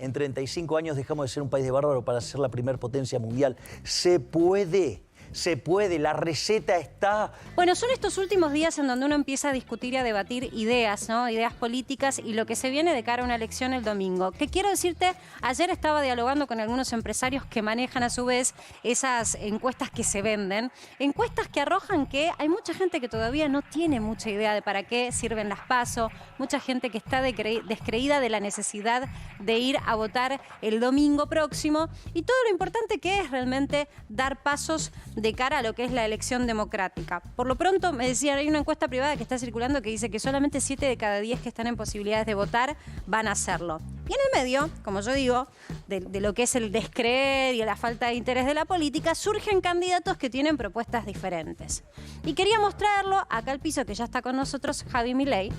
en 35 años dejamos de ser un país de bárbaro para ser la primer potencia mundial. Se puede. Se puede, la receta está. Bueno, son estos últimos días en donde uno empieza a discutir y a debatir ideas, ¿no? Ideas políticas y lo que se viene de cara a una elección el domingo. Que quiero decirte, ayer estaba dialogando con algunos empresarios que manejan a su vez esas encuestas que se venden. Encuestas que arrojan que hay mucha gente que todavía no tiene mucha idea de para qué sirven las PASO, mucha gente que está descreída de la necesidad de ir a votar el domingo próximo y todo lo importante que es realmente dar pasos de cara a lo que es la elección democrática. Por lo pronto, me decían, hay una encuesta privada que está circulando que dice que solamente 7 de cada 10 que están en posibilidades de votar van a hacerlo. Y en el medio, como yo digo, de lo que es el descreer y la falta de interés de la política, surgen candidatos que tienen propuestas diferentes. Y quería mostrarlo acá al piso, que ya está con nosotros, Javi Milei,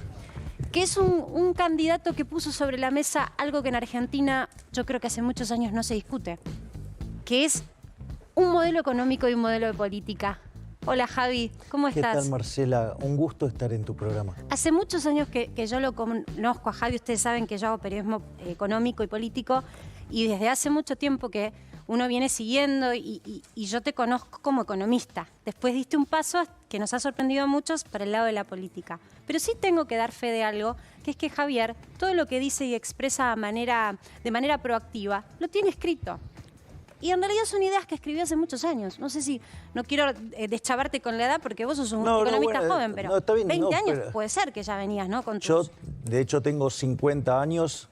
que es un candidato que puso sobre la mesa algo que en Argentina yo creo que hace muchos años no se discute, que es un modelo económico y un modelo de política. Hola Javi, ¿cómo estás? ¿Qué tal, Marcela? Un gusto estar en tu programa. Hace muchos años que yo lo conozco a Javi, ustedes saben que yo hago periodismo económico y político y desde hace mucho tiempo que uno viene siguiendo y yo te conozco como economista. Después diste un paso que nos ha sorprendido a muchos para el lado de la política. Pero sí tengo que dar fe de algo, que es que Javier, todo lo que dice y expresa de manera proactiva, lo tiene escrito. Y en realidad son ideas que escribió hace muchos años. No sé si, no quiero deschavarte con la edad porque vos sos un economista joven, pero está bien, 20 años pero puede ser que ya venías, ¿no? Yo, de hecho, tengo 50 años.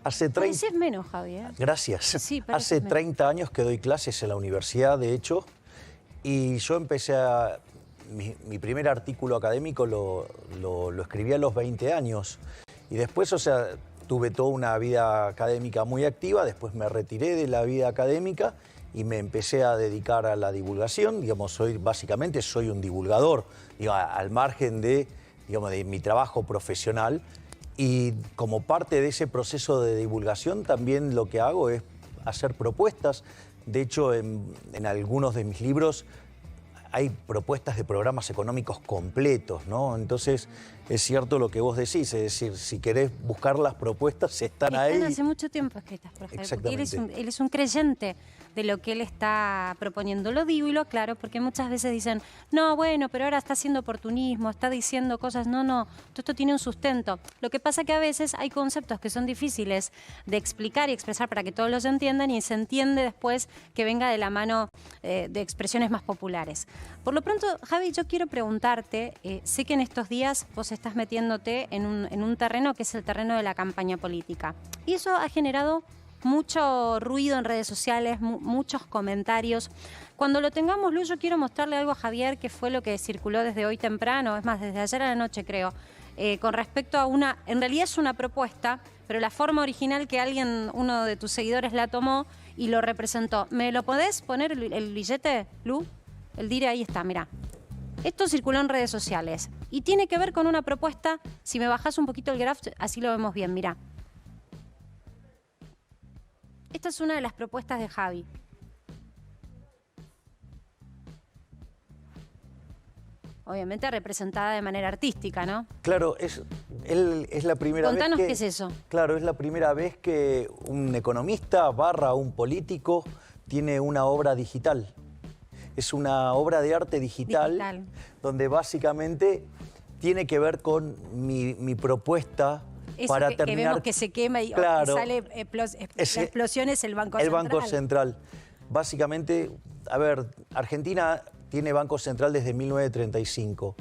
Hace 30... Pareces menos, Javier. Gracias. Sí, hace 30 años que doy clases en la universidad, de hecho, y yo empecé a... Mi primer artículo académico lo escribí a los 20 años. Y después, o sea, tuve toda una vida académica muy activa, después me retiré de la vida académica y me empecé a dedicar a la divulgación. Digamos, básicamente soy un divulgador, digo, al margen de, digamos, de mi trabajo profesional. Y como parte de ese proceso de divulgación también lo que hago es hacer propuestas. De hecho, en algunos de mis libros hay propuestas de programas económicos completos, ¿no? Entonces, es cierto lo que vos decís, es decir, si querés buscar las propuestas, están ahí. Están hace mucho tiempo escritas por Javier, porque él es un creyente de lo que él está proponiendo. Lo digo y lo aclaro, porque muchas veces dicen, no, bueno, pero ahora está haciendo oportunismo, está diciendo cosas, no, todo esto tiene un sustento. Lo que pasa que a veces hay conceptos que son difíciles de explicar y expresar para que todos los entiendan y se entiende después que venga de la mano de expresiones más populares. Por lo pronto, Javi, yo quiero preguntarte, sé que en estos días vos estás metiéndote en un terreno que es el terreno de la campaña política. Y eso ha generado mucho ruido en redes sociales, muchos comentarios. Cuando lo tengamos luz, yo quiero mostrarle algo a Javier, que fue lo que circuló desde hoy temprano, es más, desde ayer a la noche creo, con respecto a en realidad es una propuesta, pero la forma original que uno de tus seguidores la tomó y lo representó. ¿Me lo podés poner el billete, Lu? El dire, ahí está, mirá. Esto circuló en redes sociales y tiene que ver con una propuesta, si me bajás un poquito el graph, así lo vemos bien, mirá. Esta es una de las propuestas de Javi. Obviamente representada de manera artística, ¿no? Claro, es la primera vez que... Contanos qué es eso. Claro, es la primera vez que un economista / un político tiene una obra digital. Es una obra de arte digital. Donde básicamente tiene que ver con mi propuesta. Eso para que terminar, vemos que se quema y claro, sale la explosión es el Banco Central. El Banco Central. Básicamente, a ver, Argentina tiene Banco Central desde 1935.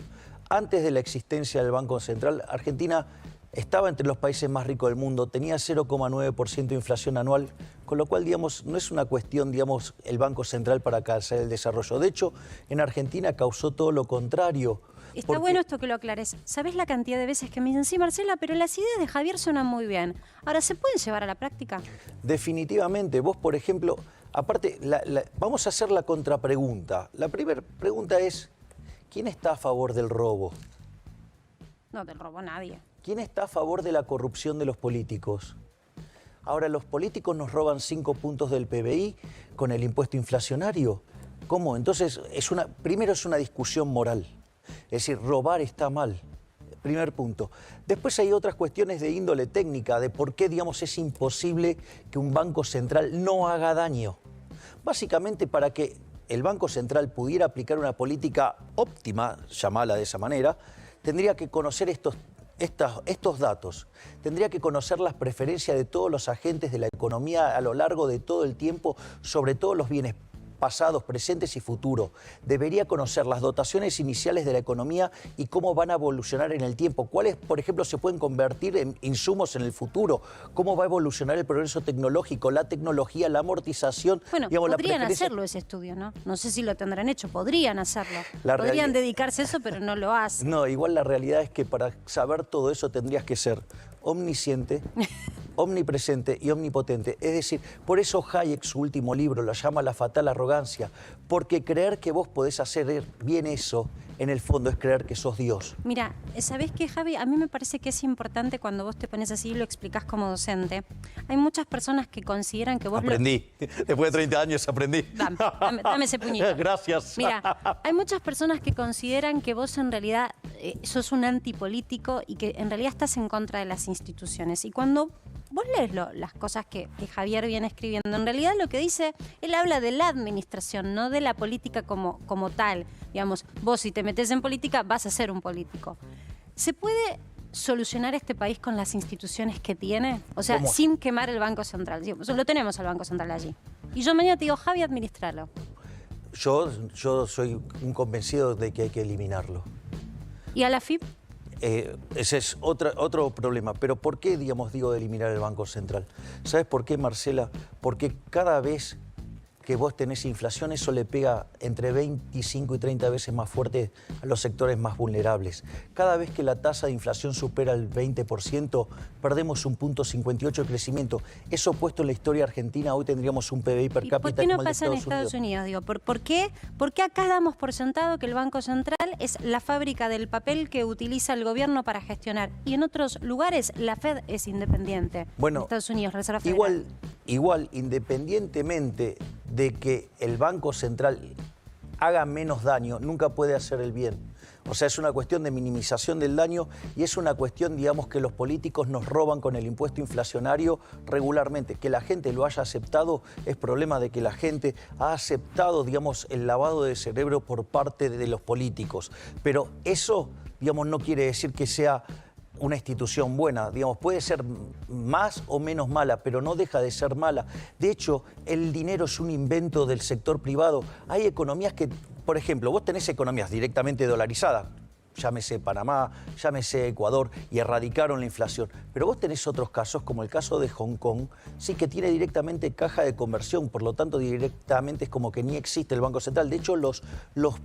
Antes de la existencia del Banco Central, Argentina estaba entre los países más ricos del mundo, tenía 0,9% de inflación anual, con lo cual, digamos, no es una cuestión, digamos, el Banco Central para alcanzar el desarrollo. De hecho, en Argentina causó todo lo contrario. Está bueno esto que lo aclares. ¿Sabés la cantidad de veces que me dicen, sí, Marcela, pero las ideas de Javier suenan muy bien? Ahora, ¿se pueden llevar a la práctica? Definitivamente. Vos, por ejemplo, aparte, vamos a hacer la contrapregunta. La primera pregunta es, ¿quién está a favor del robo? No te robó nadie. ¿Quién está a favor de la corrupción de los políticos? Ahora, los políticos nos roban 5 puntos del PBI con el impuesto inflacionario. ¿Cómo? Entonces, primero es una discusión moral. Es decir, robar está mal. primer punto. Después hay otras cuestiones de índole técnica, de por qué, digamos, es imposible que un banco central no haga daño. Básicamente para que el Banco Central pudiera aplicar una política óptima, llamarla de esa manera, tendría que conocer estos datos, tendría que conocer las preferencias de todos los agentes de la economía a lo largo de todo el tiempo, sobre todos los bienes pasados, presentes y futuros. Debería conocer las dotaciones iniciales de la economía y cómo van a evolucionar en el tiempo. Cuáles, por ejemplo, se pueden convertir en insumos en el futuro. Cómo va a evolucionar el progreso tecnológico, la tecnología, la amortización. Bueno, digamos, podrían hacerlo ese estudio, ¿no? No sé si lo tendrán hecho, podrían hacerlo. Podrían dedicarse a eso, pero no lo hacen. No, igual la realidad es que para saber todo eso tendrías que ser omnisciente, omnipresente y omnipotente. Es decir, por eso Hayek, su último libro, lo llama La fatal arrogancia, porque creer que vos podés hacer bien eso, en el fondo es creer que sos Dios. Mira, ¿sabés qué, Javi? A mí me parece que es importante cuando vos te pones así y lo explicás como docente. Hay muchas personas que consideran que vos... Aprendí. Después de 30 años aprendí. Dame ese puñito. Gracias. Mira, hay muchas personas que consideran que vos en realidad sos un antipolítico y que en realidad estás en contra de las instituciones. Y cuando vos lees las cosas que Javier viene escribiendo, en realidad lo que dice, él habla de la administración, no de la política como tal. Digamos, vos si te metés en política vas a ser un político. ¿Se puede solucionar este país con las instituciones que tiene? O sea, ¿cómo? Sin quemar el Banco Central. Lo tenemos al Banco Central allí. Y yo mañana te digo, Javi, administralo. Yo soy un convencido de que hay que eliminarlo. ¿Y a la FIP? Ese es otro problema. Pero ¿por qué, digo de eliminar el Banco Central? ¿Sabes por qué, Marcela? Porque cada vez que vos tenés inflación, eso le pega entre 25 y 30 veces más fuerte a los sectores más vulnerables. Cada vez que la tasa de inflación supera el 20%, perdemos un punto 58 de crecimiento. Eso puesto en la historia argentina, hoy tendríamos un PBI per cápita. ¿Por qué no como el de pasa en Estados Unidos? Digo, ¿por qué acá damos por sentado que el Banco Central es la fábrica del papel que utiliza el gobierno para gestionar? Y en otros lugares la Fed es independiente. Bueno, en Estados Unidos, Reserva Federal. Igual, independientemente de que el Banco Central haga menos daño, nunca puede hacer el bien. O sea, es una cuestión de minimización del daño y es una cuestión, digamos, que los políticos nos roban con el impuesto inflacionario regularmente. Que la gente lo haya aceptado es problema de que la gente ha aceptado, digamos, el lavado de cerebro por parte de los políticos. Pero eso, digamos, no quiere decir que sea una institución buena, digamos, puede ser más o menos mala, pero no deja de ser mala. De hecho, el dinero es un invento del sector privado. Hay economías que, por ejemplo, vos tenés economías directamente dolarizadas, llámese Panamá, llámese Ecuador, y erradicaron la inflación. Pero vos tenés otros casos, como el caso de Hong Kong, sí que tiene directamente caja de conversión, por lo tanto directamente es como que ni existe el Banco Central. De hecho, los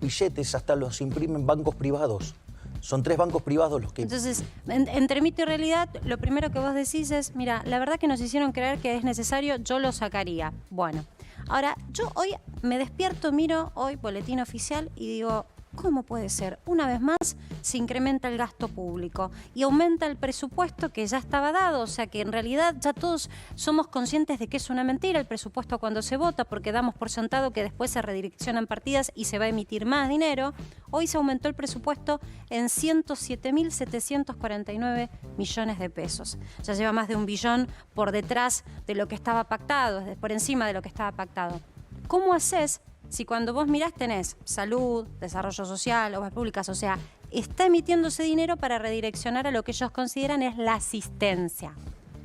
billetes hasta los imprimen bancos privados. Son 3 bancos privados los que... Entonces, entre mito y realidad, lo primero que vos decís es, mira, la verdad que nos hicieron creer que es necesario, yo lo sacaría. Bueno, ahora, yo hoy me despierto, miro hoy Boletín Oficial y digo, ¿cómo puede ser? Una vez más se incrementa el gasto público y aumenta el presupuesto que ya estaba dado, o sea que en realidad ya todos somos conscientes de que es una mentira el presupuesto cuando se vota, porque damos por sentado que después se redireccionan partidas y se va a emitir más dinero. Hoy se aumentó el presupuesto en 107.749 millones de pesos. Ya lleva más de 1 billón por detrás de lo que estaba pactado, por encima de lo que estaba pactado. ¿Cómo haces si cuando vos mirás tenés salud, desarrollo social, obras públicas, o sea, está emitiéndose dinero para redireccionar a lo que ellos consideran es la asistencia?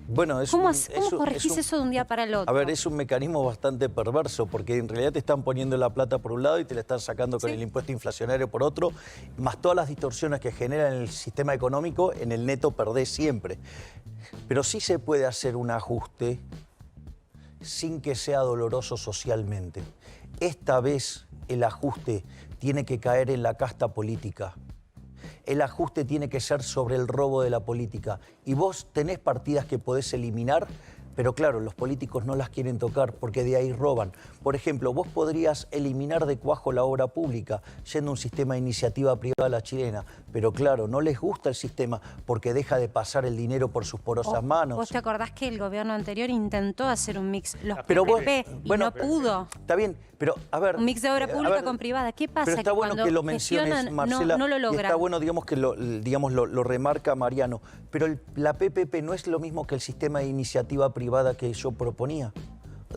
Bueno, ¿Cómo corregís eso de un día para el otro? A ver, es un mecanismo bastante perverso, porque en realidad te están poniendo la plata por un lado y te la están sacando con el impuesto inflacionario por otro, más todas las distorsiones que generan el sistema económico, en el neto perdés siempre. Pero sí se puede hacer un ajuste sin que sea doloroso socialmente. Esta vez el ajuste tiene que caer en la casta política. El ajuste tiene que ser sobre el robo de la política. Y vos tenés partidas que podés eliminar Pero claro, los políticos no las quieren tocar porque de ahí roban. Por ejemplo, vos podrías eliminar de cuajo la obra pública yendo a un sistema de iniciativa privada a la chilena, pero claro, no les gusta el sistema porque deja de pasar el dinero por sus porosas manos. ¿Vos te acordás que el gobierno anterior intentó hacer un mix, los pero PPP, vos, y bueno, no pudo? Está bien, pero a ver... Un mix de obra pública con privada. ¿Qué pasa? Pero está que bueno cuando que lo menciones, Marcela, no lo logran. y está bueno, digamos, que lo remarca Mariano, pero la PPP no es lo mismo que el sistema de iniciativa privada que yo proponía,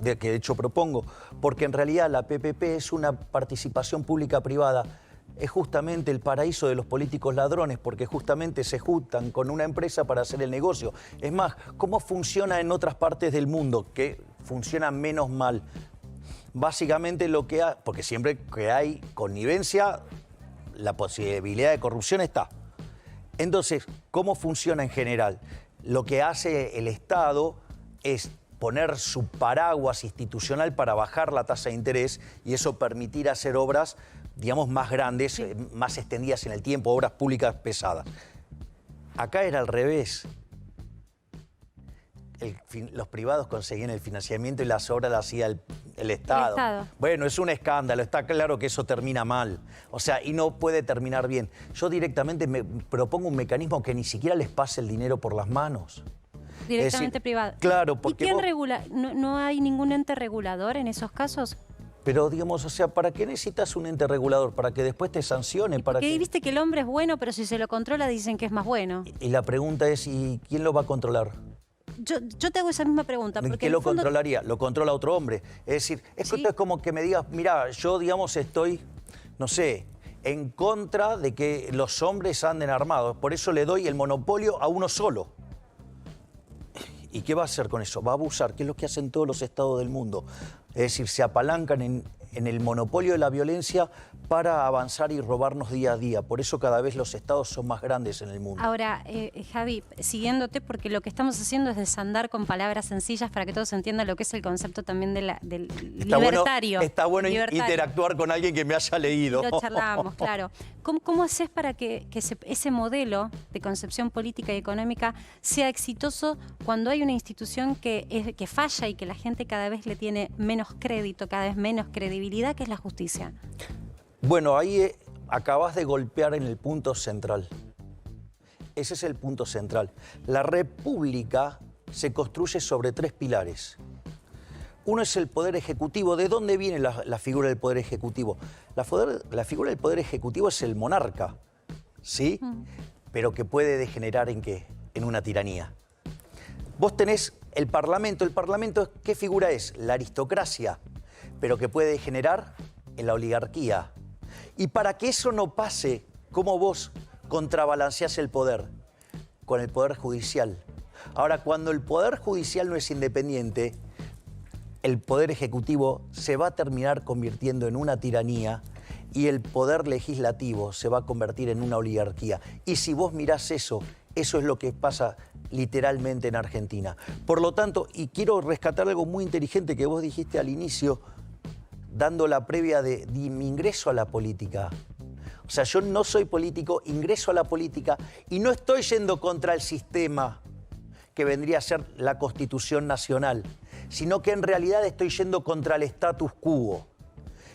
que de hecho propongo, porque en realidad la PPP es una participación pública-privada, es justamente el paraíso de los políticos ladrones, porque justamente se juntan con una empresa para hacer el negocio. Es más, ¿cómo funciona en otras partes del mundo? Que funciona menos mal. Básicamente lo que hay, porque siempre que hay connivencia, la posibilidad de corrupción está. Entonces, ¿cómo funciona en general? Lo que hace el Estado es poner su paraguas institucional para bajar la tasa de interés y eso permitir hacer obras, digamos, más grandes, sí, más extendidas en el tiempo, obras públicas pesadas. Acá era al revés. Los privados conseguían el financiamiento y las obras las hacía el Estado. Bueno, es un escándalo, está claro que eso termina mal. O sea, y no puede terminar bien. Yo directamente me propongo un mecanismo que ni siquiera les pase el dinero por las manos. Directamente privado. Claro, porque ¿Y quién regula? ¿No hay ningún ente regulador en esos casos? Pero, digamos, o sea, ¿para qué necesitas un ente regulador? ¿Para que después te sancione? Porque viste que el hombre es bueno, pero si se lo controla dicen que es más bueno. Y la pregunta es, ¿y quién lo va a controlar? Yo te hago esa misma pregunta. Porque ¿Qué lo controlaría? Lo controla otro hombre. Es decir, esto es como que me digas, mira, yo, digamos, estoy, no sé, en contra de que los hombres anden armados. Por eso le doy el monopolio a uno solo. ¿Y qué va a hacer con eso? Va a abusar, que es lo que hacen todos los estados del mundo. Es decir, se apalancan en el monopolio de la violencia para avanzar y robarnos día a día. Por eso cada vez los estados son más grandes en el mundo. Ahora, Javi, siguiéndote, porque lo que estamos haciendo es desandar con palabras sencillas para que todos entiendan lo que es el concepto también del libertario. Está bueno interactuar con alguien que me haya leído. Lo charlábamos, claro. ¿Cómo haces para que ese modelo de concepción política y económica sea exitoso cuando hay una institución que falla y que la gente cada vez le tiene menos crédito, cada vez menos credibilidad, que es la justicia? Bueno, ahí acabas de golpear en el punto central. Ese es el punto central. La república se construye sobre tres pilares. Uno es el poder ejecutivo. ¿De dónde viene la figura del poder ejecutivo? La figura del poder ejecutivo es el monarca, ¿sí? Pero que puede degenerar ¿en qué? En una tiranía. Vos tenés el parlamento. ¿El parlamento qué figura es? La aristocracia, pero que puede degenerar en la oligarquía. Y para que eso no pase, ¿cómo vos contrabalanceás el poder? Con el poder judicial. Ahora, cuando el poder judicial no es independiente, el poder ejecutivo se va a terminar convirtiendo en una tiranía y el poder legislativo se va a convertir en una oligarquía. Y si vos mirás eso, eso es lo que pasa literalmente en Argentina. Por lo tanto, y quiero rescatar algo muy inteligente que vos dijiste al inicio, dando la previa de mi ingreso a la política. O sea, yo no soy político, ingreso a la política y no estoy yendo contra el sistema que vendría a ser la Constitución Nacional, sino que en realidad estoy yendo contra el status quo.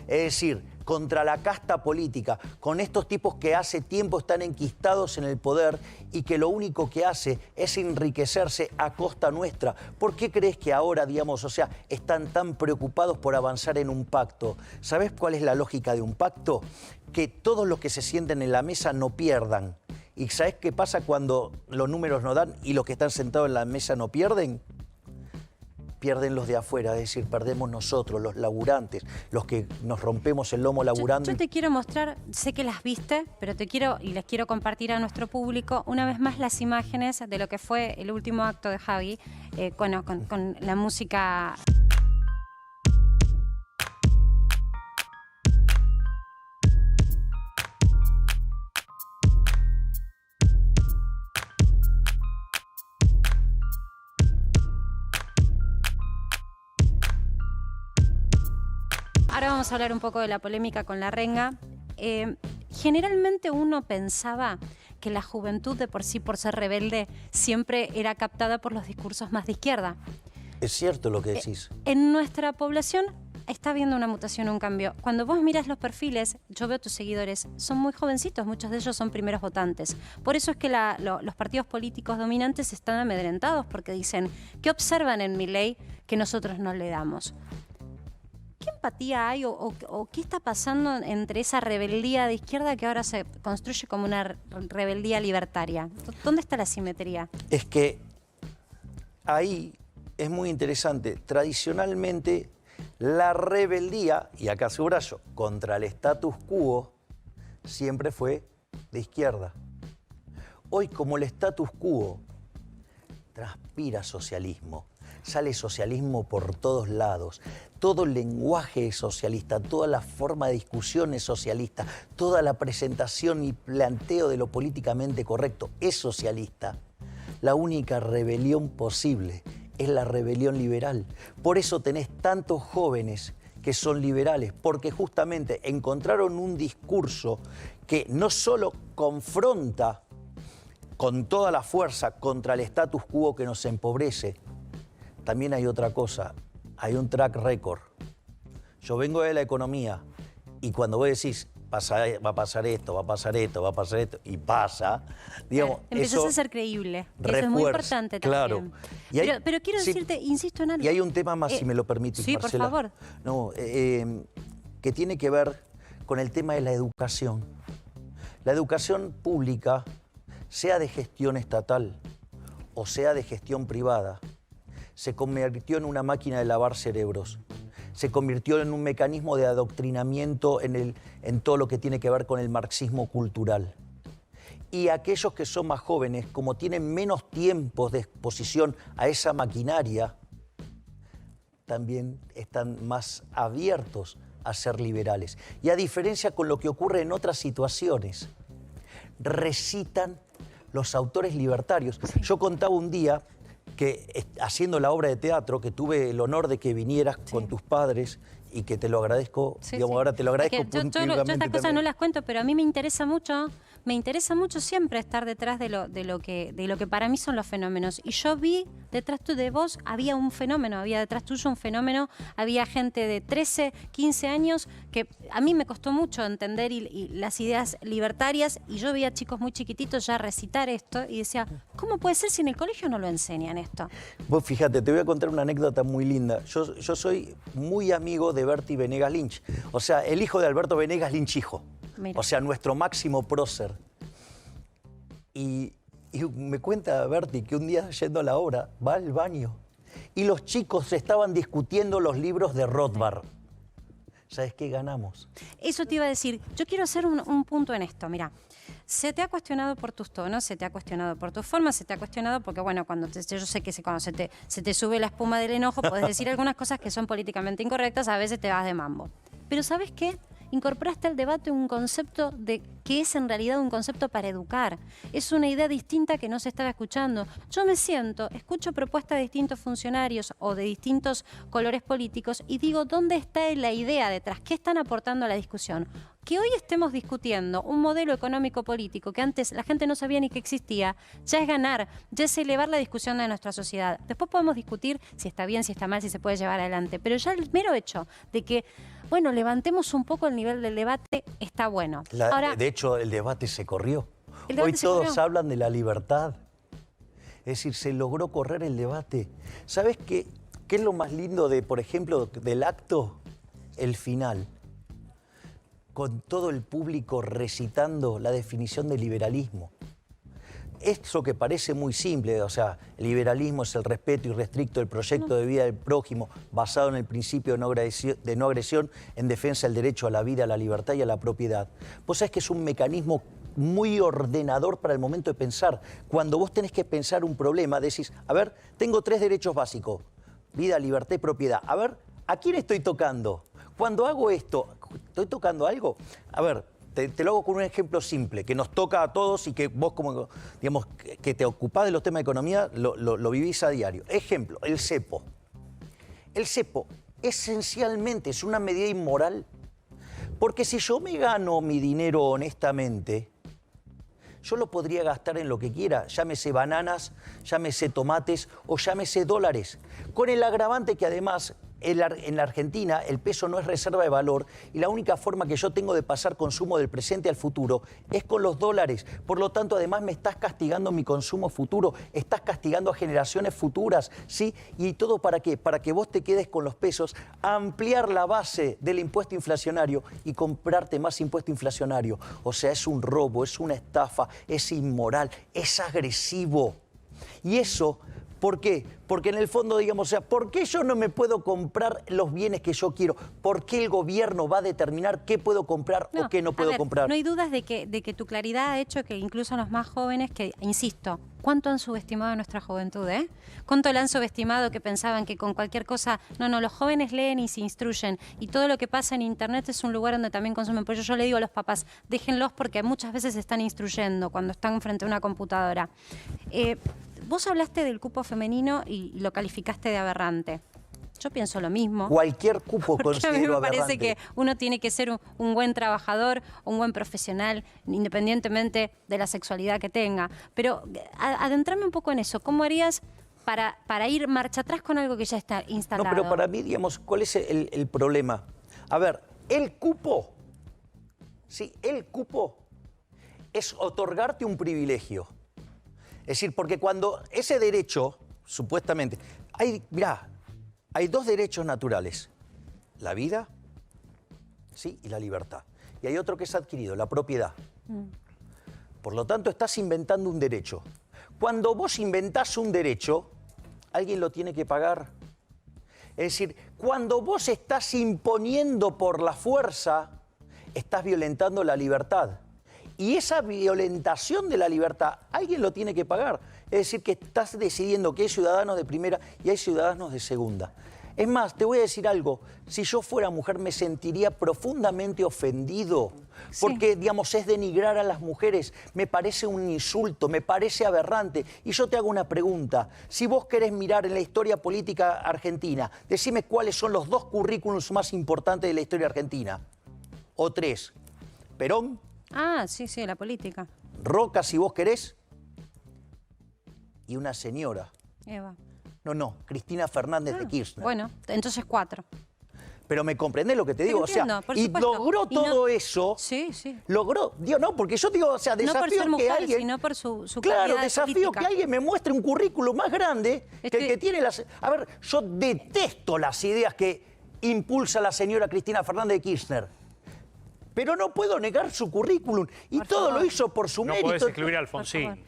Es decir, contra la casta política, con estos tipos que hace tiempo están enquistados en el poder y que lo único que hace es enriquecerse a costa nuestra. ¿Por qué crees que ahora, digamos, o sea, están tan preocupados por avanzar en un pacto? ¿Sabes cuál es la lógica de un pacto? Que todos los que se sienten en la mesa no pierdan. ¿Y sabes qué pasa cuando los números no dan y los que están sentados en la mesa no pierden? Pierden los de afuera, es decir, perdemos nosotros, los laburantes, los que nos rompemos el lomo laburando. Yo te quiero mostrar, sé que las viste, pero les quiero compartir a nuestro público una vez más las imágenes de lo que fue el último acto de Javi, con la música. Ahora vamos a hablar un poco de la polémica con la renga. Generalmente uno pensaba que la juventud de por sí, por ser rebelde, siempre era captada por los discursos más de izquierda. Es cierto lo que decís. En nuestra población está habiendo una mutación, un cambio. Cuando vos miras los perfiles, yo veo tus seguidores, son muy jovencitos, muchos de ellos son primeros votantes. Por eso es que los partidos políticos dominantes están amedrentados, porque dicen, ¿qué observan en Milei que nosotros no le damos? ¿Qué empatía hay o qué está pasando entre esa rebeldía de izquierda que ahora se construye como una rebeldía libertaria? ¿Dónde está la simetría? Es que ahí es muy interesante. Tradicionalmente, la rebeldía, y acá subrayo, contra el status quo, siempre fue de izquierda. Hoy, como el status quo transpira socialismo, sale socialismo por todos lados, todo el lenguaje es socialista, toda la forma de discusión es socialista, toda la presentación y planteo de lo políticamente correcto es socialista. La única rebelión posible es la rebelión liberal. Por eso tenés tantos jóvenes que son liberales, porque justamente encontraron un discurso que no solo confronta con toda la fuerza contra el status quo que nos empobrece, también hay otra cosa, hay un track record. Yo vengo de la economía y cuando vos decís, va a pasar esto, va a pasar esto, va a pasar esto, y pasa, digamos, empezás a ser creíble. Refuerza, eso es muy importante también. Claro. Pero quiero decirte, insisto en algo. Y hay un tema más, si me lo permitís, sí, Marcela. por favor. No, que tiene que ver con el tema de la educación. La educación pública, sea de gestión estatal o sea de gestión privada, se convirtió en una máquina de lavar cerebros. Se convirtió en un mecanismo de adoctrinamiento en todo lo que tiene que ver con el marxismo cultural. Y aquellos que son más jóvenes, como tienen menos tiempo de exposición a esa maquinaria, también están más abiertos a ser liberales. Y a diferencia con lo que ocurre en otras situaciones, recitan los autores libertarios. Sí. Yo contaba un día que haciendo la obra de teatro, que tuve el honor de que vinieras con tus padres y que te lo agradezco, digamos, ahora te lo agradezco públicamente. Yo estas cosas no las cuento, pero a mí me interesa mucho siempre estar detrás de lo que para mí son los fenómenos. Y yo vi detrás de vos, había un fenómeno, había detrás tuyo un fenómeno, había gente de 13, 15 años que a mí me costó mucho entender y las ideas libertarias, y yo veía chicos muy chiquititos ya recitar esto y decía, ¿cómo puede ser si en el colegio no lo enseñan esto? Vos fíjate, te voy a contar una anécdota muy linda. Yo soy muy amigo de Bertie Venegas Lynch, o sea, el hijo de Alberto Venegas Lynch hijo. Mira. O sea, nuestro máximo prócer. Y me cuenta Bertie que un día yendo a la obra va al baño y los chicos estaban discutiendo los libros de Rothbard. ¿Sabes qué ganamos? Eso te iba a decir. Yo quiero hacer un punto en esto. Mira, se te ha cuestionado por tus tonos, se te ha cuestionado por tu forma, se te ha cuestionado porque, bueno, yo sé que cuando se te sube la espuma del enojo, puedes decir algunas cosas que son políticamente incorrectas, a veces te vas de mambo. Pero ¿sabes qué? Incorporaste al debate un concepto que es en realidad un concepto para educar. Es una idea distinta que no se estaba escuchando. Yo me siento, escucho propuestas de distintos funcionarios o de distintos colores políticos y digo, ¿dónde está la idea detrás? ¿Qué están aportando a la discusión? Que hoy estemos discutiendo un modelo económico-político que antes la gente no sabía ni que existía, ya es ganar, ya es elevar la discusión de nuestra sociedad. Después podemos discutir si está bien, si está mal, si se puede llevar adelante, pero ya el mero hecho de que, bueno, levantemos un poco el nivel del debate está bueno. Ahora, de hecho, el debate se corrió. Hoy todos hablan de la libertad. Es decir, se logró correr el debate. ¿Sabes qué es lo más lindo de, por ejemplo, del acto? El final. Con todo el público recitando la definición de liberalismo. Eso que parece muy simple, o sea, el liberalismo es el respeto irrestricto del proyecto de vida del prójimo basado en el principio de no agresión en defensa del derecho a la vida, a la libertad y a la propiedad. Vos sabés que es un mecanismo muy ordenador para el momento de pensar. Cuando vos tenés que pensar un problema, decís, a ver, tengo 3 derechos básicos, vida, libertad y propiedad. A ver, ¿a quién estoy tocando? Cuando hago esto, ¿estoy tocando algo? A ver, te lo hago con un ejemplo simple, que nos toca a todos y que vos, como digamos, que te ocupás de los temas de economía, lo vivís a diario. Ejemplo, el cepo. El cepo esencialmente es una medida inmoral, porque si yo me gano mi dinero honestamente, yo lo podría gastar en lo que quiera, llámese bananas, llámese tomates o llámese dólares. Con el agravante que además en la Argentina el peso no es reserva de valor y la única forma que yo tengo de pasar consumo del presente al futuro es con los dólares. Por lo tanto, además me estás castigando mi consumo futuro, estás castigando a generaciones futuras, ¿sí? ¿Y todo para qué? Para que vos te quedes con los pesos, ampliar la base del impuesto inflacionario y comprarte más impuesto inflacionario. O sea, es un robo, es una estafa, es inmoral, es agresivo. Y eso... ¿Por qué? Porque en el fondo, digamos, o sea, ¿por qué yo no me puedo comprar los bienes que yo quiero? ¿Por qué el gobierno va a determinar qué puedo comprar o qué no puedo comprar? No hay dudas de que tu claridad ha hecho que incluso los más jóvenes, que, insisto, ¿cuánto han subestimado nuestra juventud, eh? ¿Cuánto la han subestimado que pensaban que con cualquier cosa... No, los jóvenes leen y se instruyen. Y todo lo que pasa en Internet es un lugar donde también consumen. Por eso yo le digo a los papás, déjenlos porque muchas veces se están instruyendo cuando están frente a una computadora. Vos hablaste del cupo femenino y lo calificaste de aberrante. Yo pienso lo mismo. Cualquier cupo considero aberrante. A mí me parece que uno tiene que ser un buen trabajador, un buen profesional, independientemente de la sexualidad que tenga. Pero adentrarme un poco en eso. ¿Cómo harías para ir marcha atrás con algo que ya está instalado? No, pero para mí, digamos, ¿cuál es el problema? A ver, el cupo, sí, el cupo es otorgarte un privilegio. Es decir, porque cuando ese derecho, supuestamente, mirá, hay dos derechos naturales, la vida, sí, y la libertad. Y hay otro que es adquirido, la propiedad. Por lo tanto, estás inventando un derecho. Cuando vos inventás un derecho, alguien lo tiene que pagar. Es decir, cuando vos estás imponiendo por la fuerza, estás violentando la libertad. Y esa violentación de la libertad, alguien lo tiene que pagar. Es decir, que estás decidiendo que hay ciudadanos de primera y hay ciudadanos de segunda. Es más, te voy a decir algo. Si yo fuera mujer, me sentiría profundamente ofendido. Porque, digamos, es denigrar a las mujeres. Me parece un insulto, me parece aberrante. Y yo te hago una pregunta. Si vos querés mirar en la historia política argentina, decime cuáles son los dos currículums más importantes de la historia argentina. O tres. Perón. Ah, sí, la política. Roca, si vos querés. Y una señora. Eva. No, Cristina Fernández de Kirchner. Bueno, entonces 4. Pero me comprendés lo que te digo, entiendo, o sea, y logró todo eso. Sí. Logró, digo, no, porque yo digo, o sea, desafío no por ser mujer, que alguien, sino por su claro, desafío política. Que alguien me muestre un currículo más grande que el que tiene las. A ver, yo detesto las ideas que impulsa la señora Cristina Fernández de Kirchner. Pero no puedo negar su currículum. Y por todo favor. Lo hizo por su mérito. No podés excluir a Alfonsín.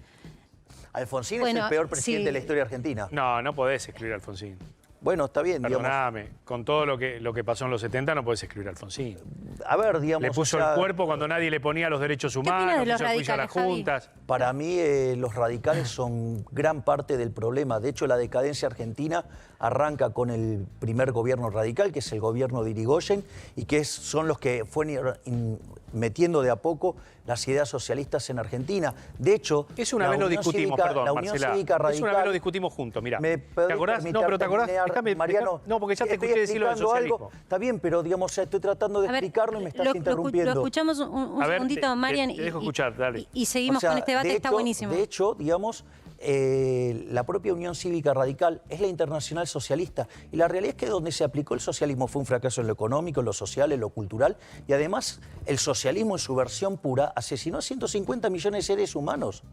Alfonsín es el peor presidente de la historia argentina. No podés excluir a Alfonsín. Bueno, está bien, Perdóname, digamos. Con todo lo que pasó en los 70 no podés excluir a Alfonsín. A ver, digamos... Le puso el cuerpo cuando nadie le ponía los derechos humanos, hizo juicio a las juntas. Para mí los radicales son gran parte del problema. De hecho, la decadencia argentina arranca con el primer gobierno radical, que es el gobierno de Irigoyen, y que son los que fueron metiendo de a poco las ideas socialistas en Argentina. De hecho, es una vez lo discutimos, perdón, la Unión Marcela, Cívica Radical... Es una vez lo discutimos juntos, mira. ¿Te acordás? No, pero ¿te acordás? Déjame, Mariano, no, porque ya te escuché decirlo del socialismo. Algo. Está bien, pero digamos, estoy tratando de explicarlo y me estás interrumpiendo. Lo escuchamos un segundito, Marian, te dejo escuchar, dale. Y seguimos con este debate, está buenísimo. De hecho, digamos, la propia Unión Cívica Radical es la internacional socialista. Y la realidad es que donde se aplicó el socialismo fue un fracaso en lo económico, en lo social, en lo cultural. Y además, el socialismo en su versión pura asesinó a 150 millones de seres humanos.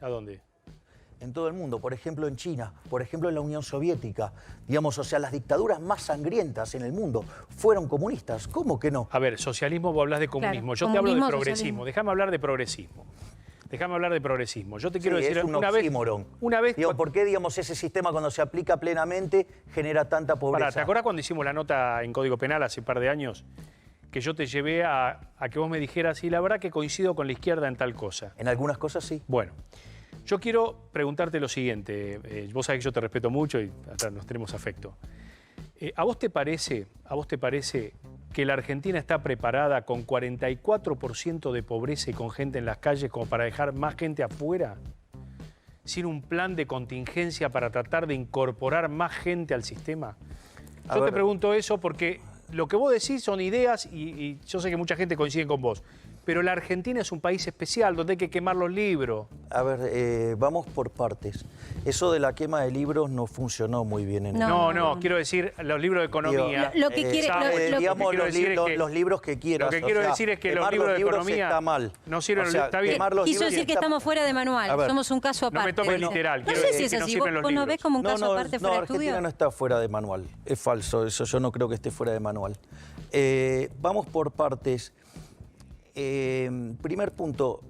¿A dónde? En todo el mundo, por ejemplo en China, por ejemplo en la Unión Soviética. Digamos, o sea, las dictaduras más sangrientas en el mundo fueron comunistas. ¿Cómo que no? A ver, socialismo, vos hablas de comunismo. Claro, yo te hablo de progresismo. Socialismo. Déjame hablar de progresismo. Déjame hablar de progresismo. Yo te quiero decir es un oxímoron. Una vez digo, ¿por qué, digamos, ese sistema cuando se aplica plenamente genera tanta pobreza? ¿Te acuerdas cuando hicimos la nota en Código Penal hace un par de años? Que yo te llevé a que vos me dijeras, sí, la verdad que coincido con la izquierda en tal cosa. En algunas cosas sí. Bueno, yo quiero preguntarte lo siguiente. Vos sabés que yo te respeto mucho y hasta nos tenemos afecto. ¿A vos te parece que la Argentina está preparada con 44% de pobreza y con gente en las calles como para dejar más gente afuera? ¿Sin un plan de contingencia para tratar de incorporar más gente al sistema? Yo te pregunto eso porque lo que vos decís son ideas y yo sé que mucha gente coincide con vos. pero la Argentina es un país especial donde hay que quemar los libros. A ver, vamos por partes. Eso de la quema de libros no funcionó muy bien en No, quiero decir los libros de economía. Lo que quiere, digamos, los libros que quieras. Lo que quiero decir es que los libros de economía está mal. No sirven, está bien. Quiso decir que estamos fuera de manual, somos un caso aparte. No me tomes literal. No sé si es así, vos no ves como un caso aparte fuera de estudio. Argentina no está fuera de manual, es falso, eso yo no creo que esté fuera de manual. Vamos por partes. Primer punto,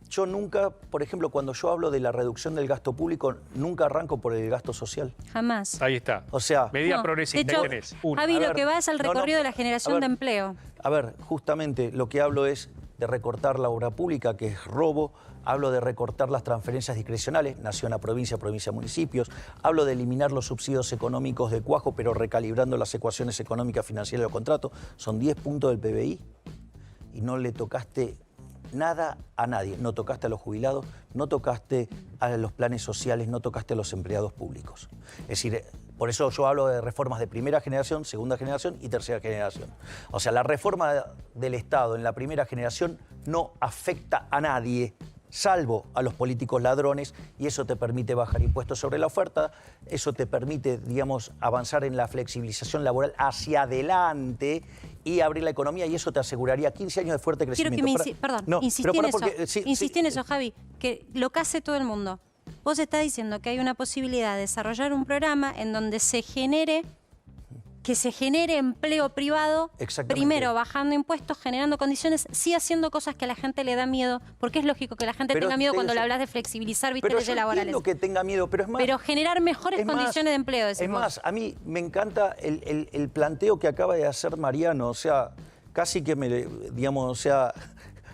yo nunca, por ejemplo, cuando yo hablo de la reducción del gasto público, nunca arranco por el gasto social. Jamás. Ahí está. O sea, medida progresista. De hecho, Javi, lo que va es al recorrido de la generación de empleo. A ver, justamente lo que hablo es de recortar la obra pública, que es robo. Hablo de recortar las transferencias discrecionales, nación a provincia, provincia a municipios. Hablo de eliminar los subsidios económicos de cuajo, pero recalibrando las ecuaciones económicas financieras de los contratos. Son 10 puntos del PBI y no le tocaste nada a nadie. No tocaste a los jubilados, no tocaste a los planes sociales, no tocaste a los empleados públicos. Es decir, por eso yo hablo de reformas de primera generación, segunda generación y tercera generación. O sea, la reforma del Estado en la primera generación no afecta a nadie, salvo a los políticos ladrones, y eso te permite bajar impuestos sobre la oferta, eso te permite, digamos, avanzar en la flexibilización laboral hacia adelante y abrir la economía, y eso te aseguraría 15 años de fuerte crecimiento. Quiero que insistí en eso, Javi, que lo que hace todo el mundo. Vos estás diciendo que hay una posibilidad de desarrollar un programa en donde se genere empleo privado, primero bajando impuestos, generando condiciones, sí haciendo cosas que a la gente le da miedo, porque es lógico que la gente tenga miedo cuando le hablas de flexibilizar leyes laborales. Que tenga miedo, pero es más... Pero generar mejores condiciones de empleo, decimos. Es más, a mí me encanta el planteo que acaba de hacer Mariano, o sea, casi que digamos, o sea,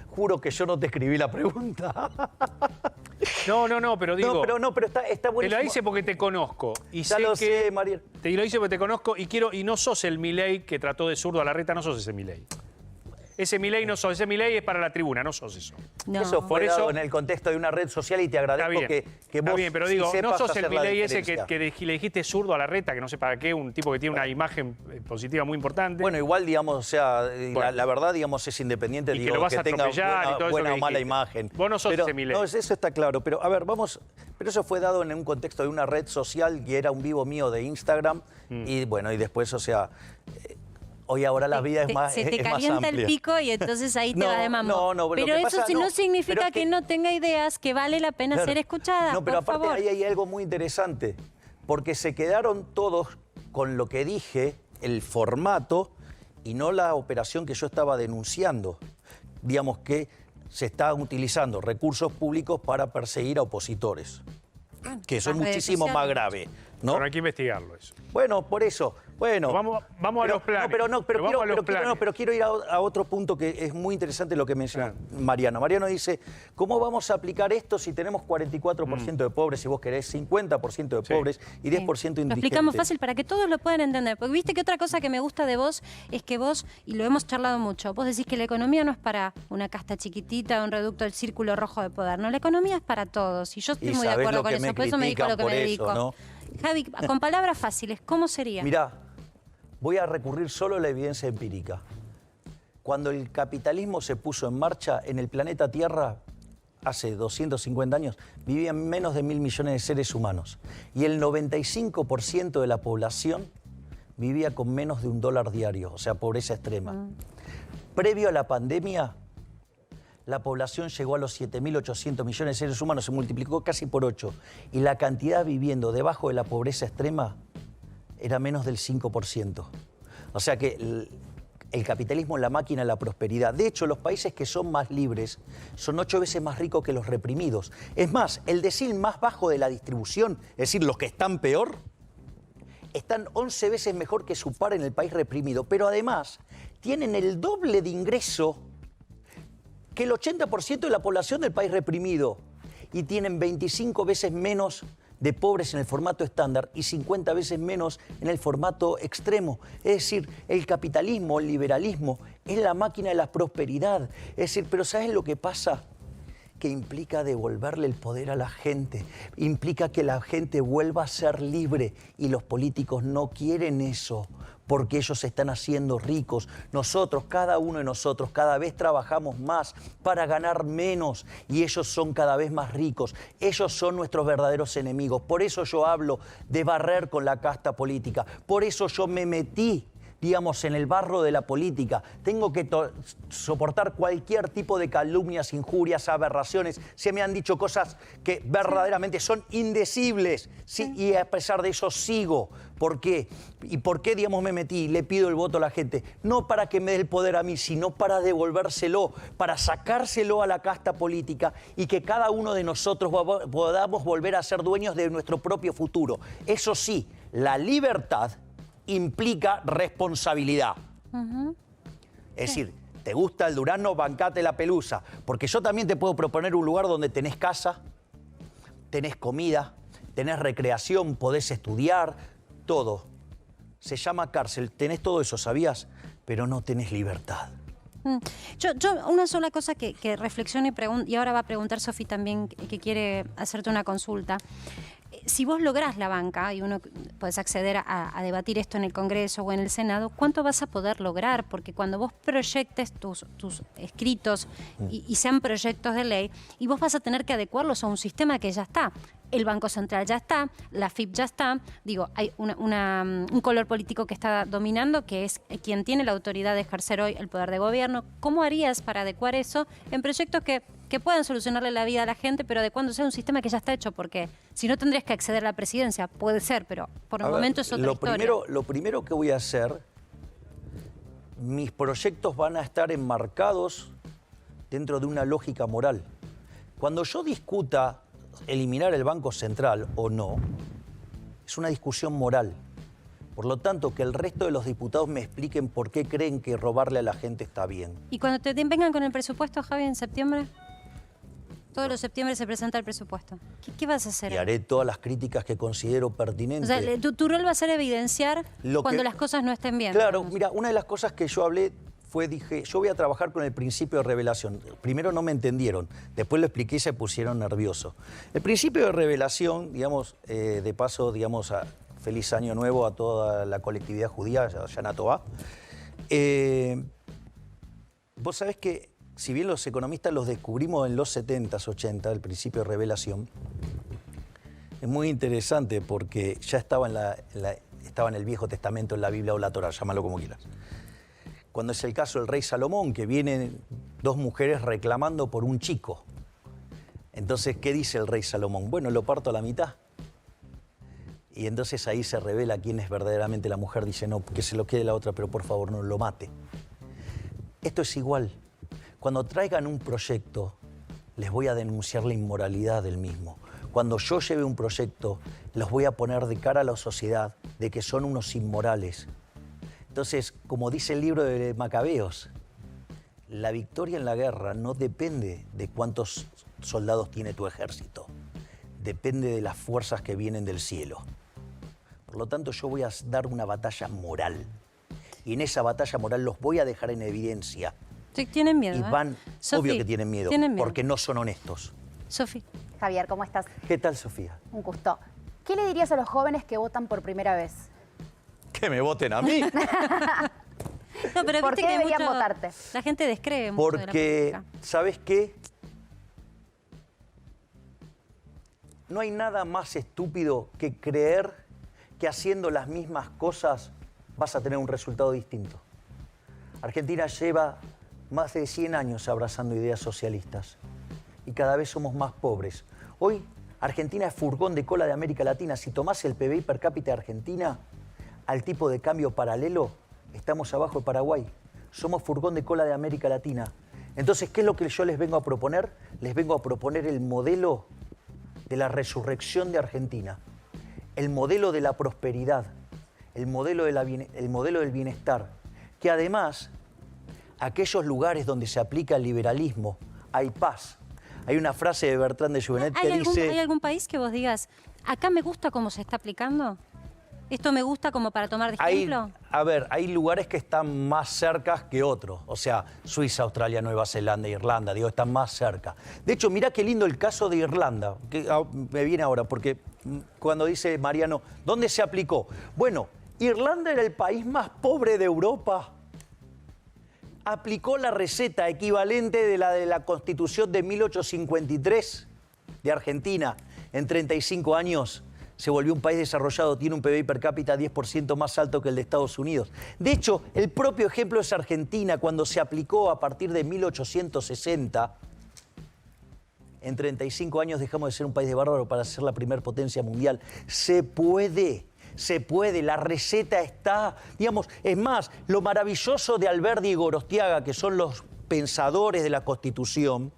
juro que yo no te escribí la pregunta. No, pero digo... pero está buenísimo. Te lo hice porque te conozco. Y ya lo sé, Mariano. Te lo hice porque te conozco y no sos el Milei que trató de zurdo a Larreta, no sos ese Milei. Ese Milei no sos, ese Milei es para la tribuna, no sos eso. No. Eso fue dado en el contexto de una red social y te agradezco que vos... Está bien, pero digo, no sos el Milei ese que le dijiste zurdo a Larreta, que no sé para qué, un tipo que tiene una imagen positiva muy importante. Bueno, igual, digamos, o sea, la verdad, digamos, es independiente, y digo, que, lo vas que a tenga buena o mala imagen. Vos no sos ese Milei. No, eso está claro, pero a ver, vamos... Pero eso fue dado en un contexto de una red social que era un vivo mío de Instagram y bueno, y después, o sea... Hoy ahora la vida es más amplia. Se te calienta el pico y entonces ahí te va de mambo. Pero eso no significa que no tenga ideas que vale la pena ser escuchadas. No, pero por aparte favor. ahí hay algo muy interesante, porque se quedaron todos con lo que dije, el formato, y no la operación que yo estaba denunciando. Digamos que se están utilizando recursos públicos para perseguir a opositores, que eso es muchísimo más grave, ¿no? Pero hay que investigarlo eso. Bueno, por eso. Bueno, vamos a los planes. Pero quiero ir a otro punto que es muy interesante lo que menciona Mariano. Mariano dice, ¿cómo vamos a aplicar esto si tenemos 44% de pobres, si vos querés 50% de pobres y 10% indigentes? Lo explicamos fácil para que todos lo puedan entender. Porque viste que otra cosa que me gusta de vos es que vos, y lo hemos charlado mucho, vos decís que la economía no es para una casta chiquitita, un reducto del círculo rojo de poder. No, la economía es para todos. Y yo estoy muy de acuerdo con eso. Por eso me dedico a lo que me dedico. ¿No? Javi, con palabras fáciles, ¿cómo sería? Mirá, voy a recurrir solo a la evidencia empírica. Cuando el capitalismo se puso en marcha en el planeta Tierra, hace 250 años, vivían menos de 1.000 millones de seres humanos. Y el 95% de la población vivía con menos de $1 diario, o sea, pobreza extrema. Previo a la pandemia, la población llegó a los 7.800 millones de seres humanos, se multiplicó casi por 8. Y la cantidad viviendo debajo de la pobreza extrema era menos del 5%. O sea que el capitalismo es la máquina de la prosperidad. De hecho, los países que son más libres son 8 veces más ricos que los reprimidos. Es más, el decil más bajo de la distribución, es decir, los que están peor, están 11 veces mejor que su par en el país reprimido. Pero además, tienen el doble de ingreso que el 80% de la población del país reprimido. Y tienen 25 veces menos de pobres en el formato estándar y 50 veces menos en el formato extremo. Es decir, el capitalismo, el liberalismo, es la máquina de la prosperidad. Es decir, pero ¿sabes lo que pasa? Que implica devolverle el poder a la gente, implica que la gente vuelva a ser libre y los políticos no quieren eso. porque ellos se están haciendo ricos. Nosotros, cada uno de nosotros, cada vez trabajamos más para ganar menos y ellos son cada vez más ricos. Ellos son nuestros verdaderos enemigos. Por eso yo hablo de barrer con la casta política. Por eso yo me metí, digamos, en el barro de la política. Tengo que soportar cualquier tipo de calumnias, injurias, aberraciones. Se me han dicho cosas que verdaderamente son indecibles. Sí, y a pesar de eso sigo. ¿Por qué? ¿Y por qué, digamos, me metí? Le pido el voto a la gente. No para que me dé el poder a mí, sino para devolvérselo, para sacárselo a la casta política y que cada uno de nosotros podamos volver a ser dueños de nuestro propio futuro. Eso sí, la libertad implica responsabilidad. Es decir, ¿te gusta el durazno? Bancate la pelusa. Porque yo también te puedo proponer un lugar donde tenés casa, tenés comida, tenés recreación, podés estudiar, todo. Se llama cárcel, tenés todo eso, ¿sabías? Pero no tenés libertad. Yo una sola cosa que reflexiono y ahora va a preguntar Sofi también, que quiere hacerte una consulta. Si vos lográs la banca y uno podés acceder a debatir esto en el Congreso o en el Senado, ¿cuánto vas a poder lograr? Porque cuando vos proyectes tus escritos y sean proyectos de ley, y vos vas a tener que adecuarlos a un sistema que ya está. El Banco Central ya está, la AFIP ya está, digo, hay un color político que está dominando, que es quien tiene la autoridad de ejercer hoy el poder de gobierno. ¿Cómo harías para adecuar eso en proyectos que puedan solucionarle la vida a la gente, pero adecuándose a un sistema que ya está hecho? Porque si no tendrías que acceder a la presidencia, puede ser, pero por el momento es otra historia. Lo primero que voy a hacer, mis proyectos van a estar enmarcados dentro de una lógica moral. Cuando yo discuta eliminar el Banco Central o no, es una discusión moral. Por lo tanto, que el resto de los diputados me expliquen por qué creen que robarle a la gente está bien. ¿Y cuando te vengan con el presupuesto, Javi, en septiembre? Todos los septiembre se presenta el presupuesto. ¿Qué vas a hacer? Y haré todas las críticas que considero pertinentes. O sea, tu rol va a ser evidenciar cuando las cosas no estén bien. Claro, mira, una de las cosas que yo hablé dije, yo voy a trabajar con el principio de revelación. Primero no me entendieron, después lo expliqué y se pusieron nerviosos. El principio de revelación, digamos, de paso, digamos, feliz año nuevo a toda la colectividad judía, Shana Tová. Vos sabés que, si bien los economistas los descubrimos en los 70s, 80, el principio de revelación, es muy interesante porque ya estaba en el Viejo Testamento, en la Biblia o la Torá, llámalo como quieras. Cuando es el caso del rey Salomón, que vienen dos mujeres reclamando por un chico. Entonces, ¿qué dice el rey Salomón? Bueno, lo parto a la mitad. Y entonces ahí se revela quién es verdaderamente la mujer. Dice, no, que se lo quede la otra, pero por favor no lo mate. Esto es igual. Cuando traigan un proyecto, les voy a denunciar la inmoralidad del mismo. Cuando yo lleve un proyecto, los voy a poner de cara a la sociedad de que son unos inmorales. Entonces, como dice el libro de Macabeos, la victoria en la guerra no depende de cuántos soldados tiene tu ejército, depende de las fuerzas que vienen del cielo. Por lo tanto, yo voy a dar una batalla moral. Y en esa batalla moral los voy a dejar en evidencia. Sí, tienen miedo. Y van, obvio que tienen miedo, porque no son honestos. Sofi. Javier, ¿cómo estás? ¿Qué tal, Sofía? Un gusto. ¿Qué le dirías a los jóvenes que votan por primera vez? Que me voten a mí. No, pero ¿Por qué deberían votarte? La gente descree mucho de la política. ¿Sabes qué? No hay nada más estúpido que creer que haciendo las mismas cosas vas a tener un resultado distinto. Argentina lleva más de 100 años abrazando ideas socialistas y cada vez somos más pobres. Hoy Argentina es furgón de cola de América Latina. Si tomás el PBI per cápita de Argentina, al tipo de cambio paralelo, estamos abajo de Paraguay. Somos furgón de cola de América Latina. Entonces, ¿qué es lo que yo les vengo a proponer? Les vengo a proponer el modelo de la resurrección de Argentina, el modelo de la prosperidad, el modelo del bienestar, que además, aquellos lugares donde se aplica el liberalismo, hay paz. Hay una frase de Bertrand de Juvenet que dice... ¿Hay algún país que vos digas, acá me gusta cómo se está aplicando? ¿Esto me gusta como para tomar de ejemplo? Hay lugares que están más cerca que otros. O sea, Suiza, Australia, Nueva Zelanda, Irlanda, digo, están más cerca. De hecho, mirá qué lindo el caso de Irlanda, que me viene ahora, porque cuando dice Mariano, ¿dónde se aplicó? Bueno, Irlanda era el país más pobre de Europa. Aplicó la receta equivalente de la Constitución de 1853 de Argentina. En 35 años se volvió un país desarrollado, tiene un PBI per cápita 10% más alto que el de Estados Unidos. De hecho, el propio ejemplo es Argentina, cuando se aplicó a partir de 1860. En 35 años dejamos de ser un país de bárbaro para ser la primer potencia mundial. Se puede, la receta está, digamos, es más, lo maravilloso de Alberdi y Gorostiaga, que son los pensadores de la Constitución,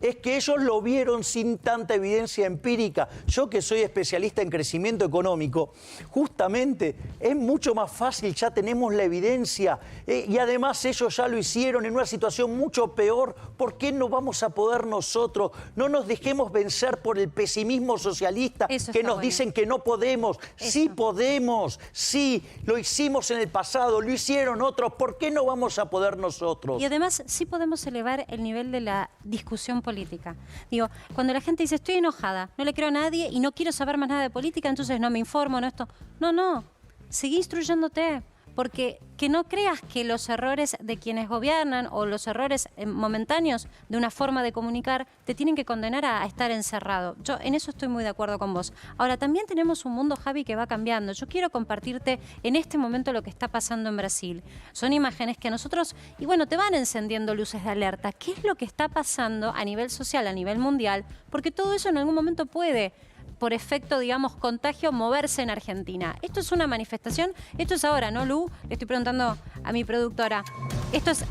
es que ellos lo vieron sin tanta evidencia empírica. Yo, que soy especialista en crecimiento económico, justamente es mucho más fácil, ya tenemos la evidencia, y además ellos ya lo hicieron en una situación mucho peor. ¿Por qué no vamos a poder nosotros? No nos dejemos vencer por el pesimismo socialista que nos dicen que no podemos. Sí podemos, sí, lo hicimos en el pasado, lo hicieron otros, ¿por qué no vamos a poder nosotros? Y además sí podemos elevar el nivel de la discusión política. Digo, cuando la gente dice estoy enojada, no le creo a nadie y no quiero saber más nada de política, entonces no me informo, no esto. No, seguí instruyéndote, porque que no creas que los errores de quienes gobiernan o los errores momentáneos de una forma de comunicar te tienen que condenar a estar encerrado. Yo en eso estoy muy de acuerdo con vos. Ahora, también tenemos un mundo, Javi, que va cambiando. Yo quiero compartirte en este momento lo que está pasando en Brasil. Son imágenes que a nosotros, y bueno, te van encendiendo luces de alerta. ¿Qué es lo que está pasando a nivel social, a nivel mundial? Porque todo eso en algún momento puede, por efecto, digamos, contagio, moverse en Argentina. Esto es una manifestación, esto es ahora, ¿no, Lu? Le estoy preguntando a mi productora. Esto es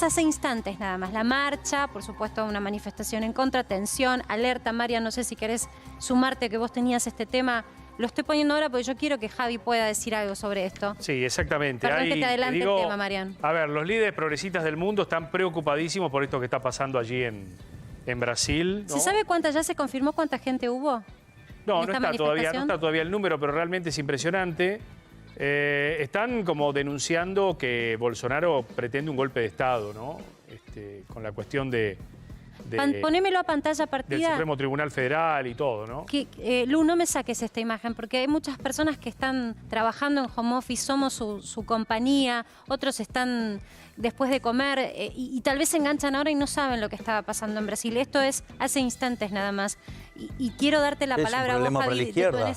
hace instantes nada más. La marcha, por supuesto, una manifestación en contra, tensión, alerta. María, no sé si querés sumarte, que vos tenías este tema. Lo estoy poniendo ahora porque yo quiero que Javi pueda decir algo sobre esto. Sí, exactamente. Perdón que te adelante el tema, Marian. A ver, los líderes progresistas del mundo están preocupadísimos por esto que está pasando allí en Brasil, ¿no? ¿Se sabe ya se confirmó cuánta gente hubo? No está todavía el número, pero realmente es impresionante. Están como denunciando que Bolsonaro pretende un golpe de Estado, ¿no? Con la cuestión Ponémelo a pantalla partida. Del Supremo Tribunal Federal y todo, ¿no? Lu, no me saques esta imagen, porque hay muchas personas que están trabajando en home office, somos su compañía, otros están después de comer y tal vez se enganchan ahora y no saben lo que estaba pasando en Brasil. Esto es hace instantes nada más. Y quiero darte la palabra a vos, problema Javi, para la izquierda.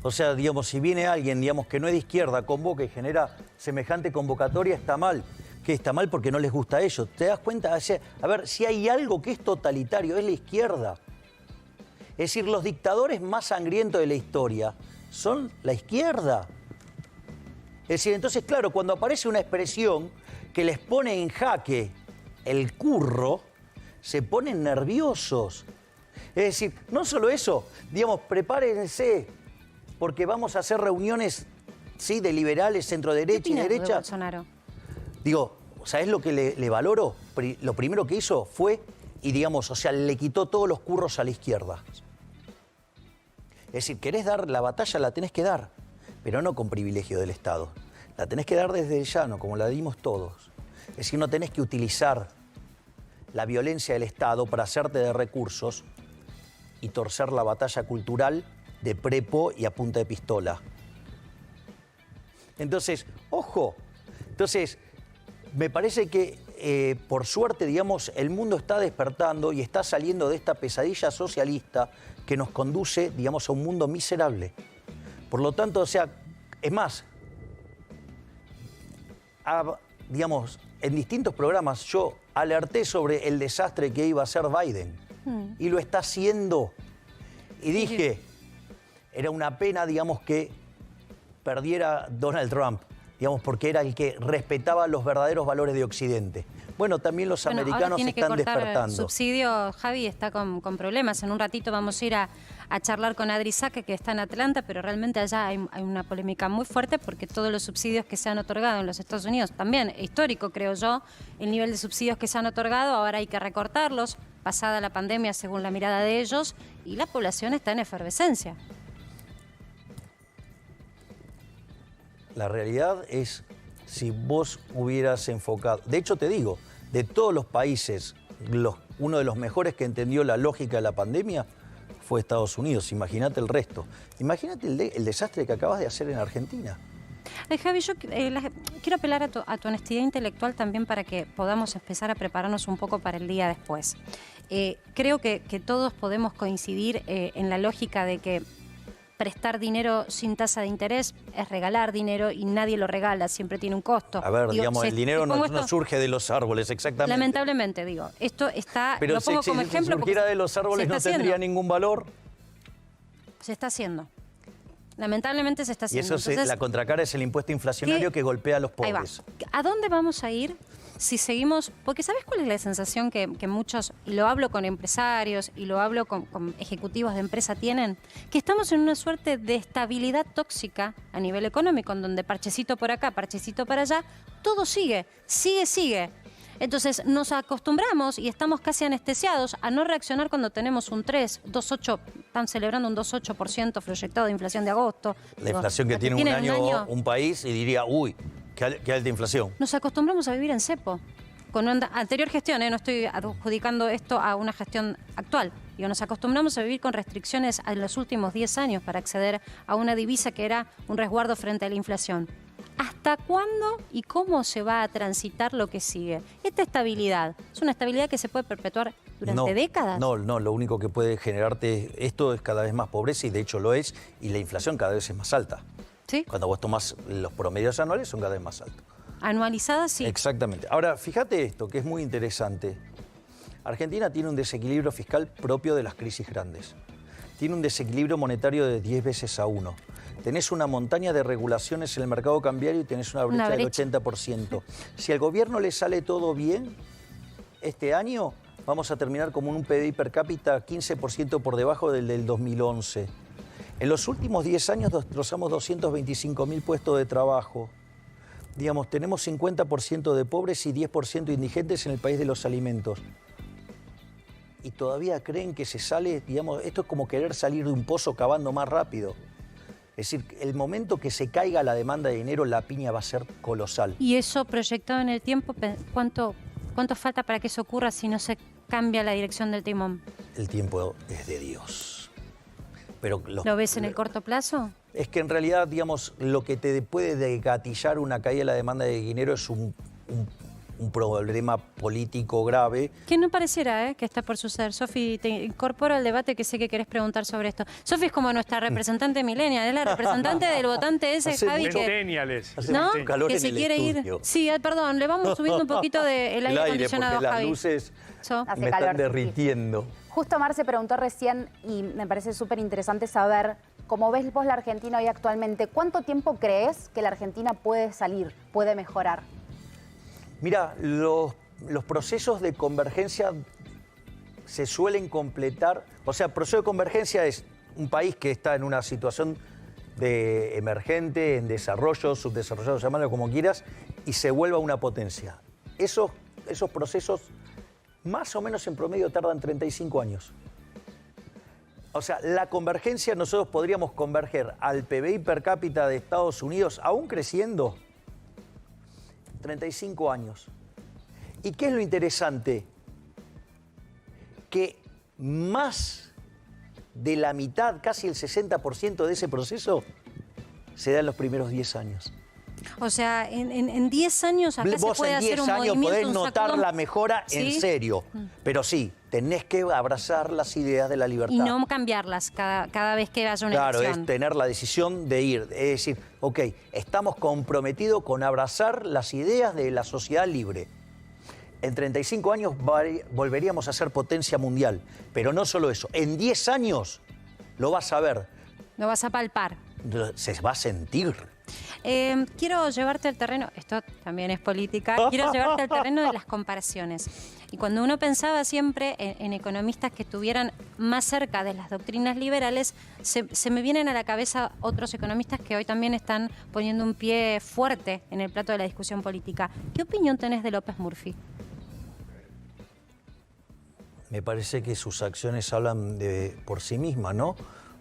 O sea, digamos, si viene alguien, digamos, que no es de izquierda, convoca y genera semejante convocatoria, está mal. Que está mal porque no les gusta a ellos. ¿Te das cuenta? O sea, a ver, si hay algo que es totalitario, es la izquierda. Es decir, los dictadores más sangrientos de la historia son la izquierda. Es decir, entonces, claro, cuando aparece una expresión que les pone en jaque el curro, se ponen nerviosos. Es decir, no solo eso, digamos, prepárense, porque vamos a hacer reuniones, sí, de liberales, centro-derecha y derecha. De Bolsonaro? Digo, ¿sabés lo que le valoro? Lo primero que hizo fue, y digamos, o sea, le quitó todos los curros a la izquierda. Es decir, querés dar la batalla, la tenés que dar, pero no con privilegio del Estado. La tenés que dar desde el llano, como la dimos todos. Es decir, no tenés que utilizar la violencia del Estado para hacerte de recursos y torcer la batalla cultural de prepo y a punta de pistola. Entonces, ojo, me parece que, por suerte, digamos, el mundo está despertando y está saliendo de esta pesadilla socialista que nos conduce, digamos, a un mundo miserable. Por lo tanto, o sea, es más, digamos, en distintos programas yo alerté sobre el desastre que iba a hacer Biden y lo está haciendo. Y dije, era una pena, digamos, que perdiera Donald Trump, digamos, porque era el que respetaba los verdaderos valores de Occidente. Bueno, también los americanos están despertando. El subsidio, Javi, está con problemas. En un ratito vamos a ir a charlar con Adri Saque, que está en Atlanta, pero realmente allá hay una polémica muy fuerte porque todos los subsidios que se han otorgado en los Estados Unidos, también histórico, creo yo, el nivel de subsidios que se han otorgado, ahora hay que recortarlos, pasada la pandemia, según la mirada de ellos, y la población está en efervescencia. La realidad es, si vos hubieras enfocado... De hecho, te digo, de todos los países, uno de los mejores que entendió la lógica de la pandemia fue Estados Unidos, imagínate el resto. Imagínate el desastre que acabas de hacer en Argentina. Javi, yo quiero apelar a tu honestidad intelectual también para que podamos empezar a prepararnos un poco para el día después. Creo que todos podemos coincidir en la lógica de que prestar dinero sin tasa de interés es regalar dinero y nadie lo regala, siempre tiene un costo. A ver, digamos, el dinero no surge de los árboles, exactamente. Lamentablemente, digo, esto está, pero lo pongo como ejemplo. Si surgiera de los árboles no tendría ningún valor. Se está haciendo. Lamentablemente se está haciendo. Y eso, la contracara es el impuesto inflacionario que golpea a los pobres. ¿A dónde vamos a ir si seguimos? Porque ¿sabes cuál es la sensación que muchos, y lo hablo con empresarios y lo hablo con ejecutivos de empresa, tienen? Que estamos en una suerte de estabilidad tóxica a nivel económico, en donde parchecito por acá, parchecito para allá, todo sigue. Entonces nos acostumbramos y estamos casi anestesiados a no reaccionar cuando tenemos un 3, 2,8, están celebrando un 2,8% proyectado de inflación de agosto. La inflación que tiene un año un país y diría, uy, qué alta inflación. Nos acostumbramos a vivir en cepo. Con una anterior gestión, no estoy adjudicando esto a una gestión actual. Digo, nos acostumbramos a vivir con restricciones en los últimos 10 años para acceder a una divisa que era un resguardo frente a la inflación. ¿Hasta cuándo y cómo se va a transitar lo que sigue? Esta estabilidad, ¿es una estabilidad que se puede perpetuar durante décadas? No, lo único que puede generarte esto es cada vez más pobreza, y de hecho lo es, y la inflación cada vez es más alta. ¿Sí? Cuando vos tomás los promedios anuales son cada vez más altos. Anualizadas, sí. Exactamente. Ahora, fíjate esto, que es muy interesante. Argentina tiene un desequilibrio fiscal propio de las crisis grandes. Tiene un desequilibrio monetario de 10 veces a 1. Tenés una montaña de regulaciones en el mercado cambiario y tenés una brecha del 80%. Si al gobierno le sale todo bien, este año vamos a terminar como un PBI per cápita 15% por debajo del 2011. En los últimos 10 años destrozamos 225.000 puestos de trabajo. Digamos, tenemos 50% de pobres y 10% indigentes en el país de los alimentos. Y todavía creen que se sale, digamos, esto es como querer salir de un pozo cavando más rápido. Es decir, el momento que se caiga la demanda de dinero, la piña va a ser colosal. Y eso proyectado en el tiempo, ¿cuánto falta para que eso ocurra si no se cambia la dirección del timón? El tiempo es de Dios. Pero ¿Lo ves en el corto plazo? Es que en realidad, digamos, lo que te puede degatillar una caída de la demanda de dinero es un problema político grave. Que no pareciera que está por suceder. Sofi, te incorporo al debate que sé que querés preguntar sobre esto. Sofi es como nuestra representante millennial, es la representante del votante ese, Javi, ¿no? Que se quiere ir. Sí, perdón, le vamos subiendo un poquito del aire acondicionado, porque Javi. Las luces Hace me calor, están derritiendo. Justo Mar se preguntó recién, y me parece súper interesante saber, cómo ves vos la Argentina hoy actualmente, ¿cuánto tiempo crees que la Argentina puede salir, puede mejorar? Mira, los procesos de convergencia se suelen completar. O sea, el proceso de convergencia es un país que está en una situación de emergente, en desarrollo, subdesarrollado, llamarlo como quieras, y se vuelva una potencia. Esos procesos, más o menos en promedio, tardan 35 años. O sea, la convergencia, nosotros podríamos converger al PBI per cápita de Estados Unidos, aún creciendo, 35 años. ¿Y qué es lo interesante? Que más de la mitad, casi el 60% de ese proceso, se da en los primeros 10 años. O sea, en 10 años acá vos se puede hacer un movimiento. Vos en 10 años podés notar sacudón. la mejora en serio. Pero sí, tenés que abrazar las ideas de la libertad. Y no cambiarlas cada vez que haya una elección. Claro, es tener la decisión de ir. Es decir, ok, estamos comprometidos con abrazar las ideas de la sociedad libre. En 35 años volveríamos a ser potencia mundial. Pero no solo eso, en 10 años lo vas a ver. Lo vas a palpar. Se va a sentir. Quiero llevarte al terreno, esto también es política, quiero llevarte al terreno de las comparaciones. Y cuando uno pensaba siempre en economistas que estuvieran más cerca de las doctrinas liberales, se me vienen a la cabeza otros economistas que hoy también están poniendo un pie fuerte en el plato de la discusión política. ¿Qué opinión tenés de López Murphy? Me parece que sus acciones hablan por sí mismas, ¿no?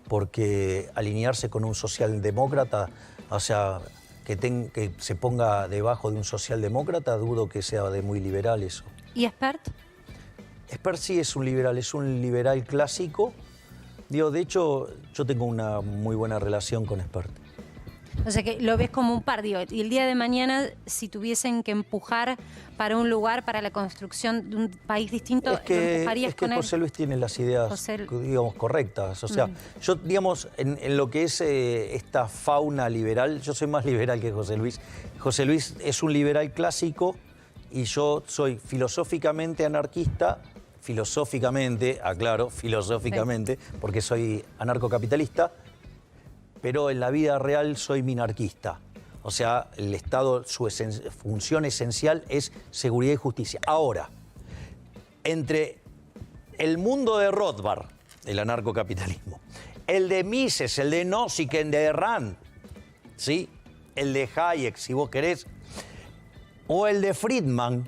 Porque alinearse con un socialdemócrata, o sea, que se ponga debajo de un socialdemócrata, dudo que sea de muy liberal eso. ¿Y Espert? Espert sí es un liberal clásico, Digo, de hecho, yo tengo una muy buena relación con Espert. O sea que lo ves como un par, digo, y el día de mañana, si tuviesen que empujar para un lugar, para la construcción de un país distinto, ¿lo empujarías con él? José Luis tiene las ideas, digamos, correctas. O sea, yo, digamos, en lo que es esta fauna liberal, yo soy más liberal que José Luis. José Luis es un liberal clásico y yo soy filosóficamente anarquista, filosóficamente, porque soy anarcocapitalista, pero en la vida real soy minarquista. O sea, el Estado, su función esencial es seguridad y justicia. Ahora, entre el mundo de Rothbard, el anarcocapitalismo, el de Mises, el de Nozick, el de Rand, ¿sí? El de Hayek, si vos querés, o el de Friedman,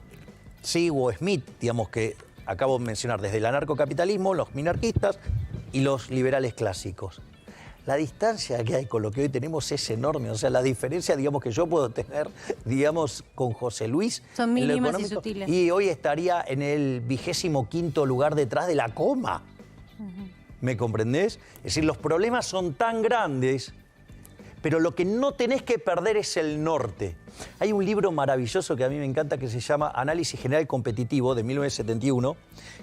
¿sí? O Smith, digamos, que acabo de mencionar, desde el anarcocapitalismo, los minarquistas y los liberales clásicos. La distancia que hay con lo que hoy tenemos es enorme. O sea, la diferencia, digamos, que yo puedo tener, digamos, con José Luis... Son mínimas y sutiles. Y hoy estaría en el 25º lugar detrás de la coma. ¿Me comprendés? Es decir, los problemas son tan grandes, pero lo que no tenés que perder es el norte. Hay un libro maravilloso que a mí me encanta que se llama Análisis General Competitivo, de 1971,